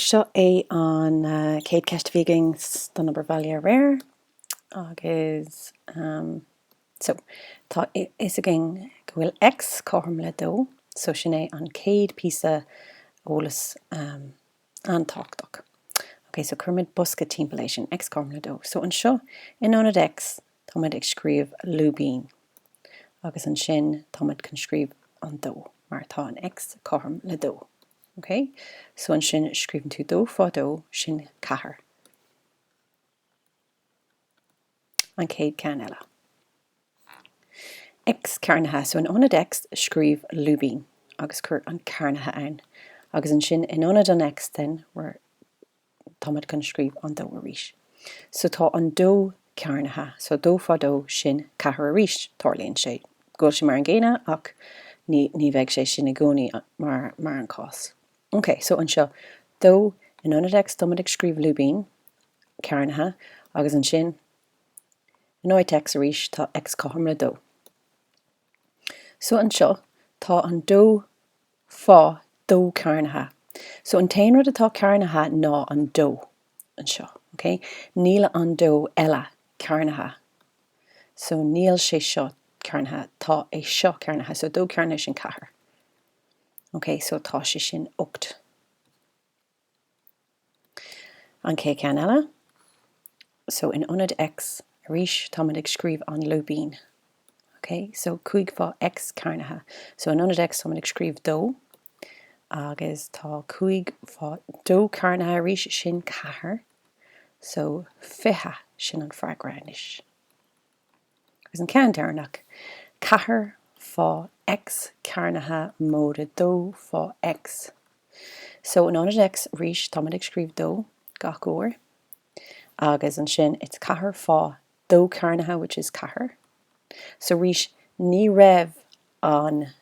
seo é an Cleachtadh don number value rare agus so tá is again go bhfuil x cóthram le dó, so sin é an céad píosa ólas an táchtach. Okay, so curmid busca timpeall é sin x cóthram le dó. So an seo in anad x tá muid ag scríobh lúbín agus an sin tá muid can scríobh an dó mar tá an x cóthram le dó. Okay, so an sin scríbann tú dó fá dó sin cathair. An céad ceann eile. X cearnathe, so in anad x scríobh lúbín agus cur an cearnathe ann. Agus an sin in anad an x then where tá muid can scríobh an dó arís. So tá an dó cearnathe, so dó fá dó sin cathair arís, tarlaíonn sé. Gúil sé mar an ggéine ach ní bheidh sé sin i gcónaí mar an cás. Okay, so an seo dó in anad x tá muid ag scríobh lúbín cearnathe agus an sin in áit x arís tá x cóthram le dó. So an seo tá an dó fá dó cearnathe. So an tain rud atá cearnathe ná an dó an seo. Okay? Níl an dó eile cearnathe. So níl sé seo cearnathe, tá é seo cearnathe, so dó cearnathe sin cathair. Okay, so tá sé sin 8. An cé ceann eile. So in anad x arís tá muid ag scríobh an lúbín. Okay, so cúig fá x cearnathe. So in anad x tá muid ag scríobh dó agus tá cúig fá dó cearnathe arís sin cathair. So 20 sin an freagranis. Agus an ceann dearnach cathair fá x cearnathe móda dó fá x. So in anad x rís tá muid ag scríobh dó gach uair agus an sin it's cathair fá dó cearnathe, which is cathair. So rís ní raibh an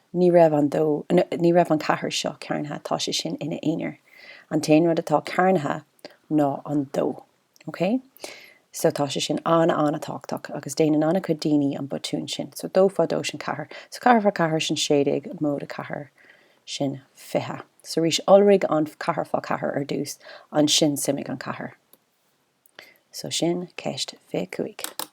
dó, ní raibh an cathair seo cearnathe, tá sé sin ina aonair. An tain rud atá cearnathe ná an dó. Okay? So tá sé sin anna táchtach agus déanaan anna chud daoine an botún sin. So dó fá dó sin cathair. So cathair fá cathair sin 16 móda cathair sin 20. So rís olraig an cathair fá cathair ar dús an sin simig an cathair. So sin ceist 25.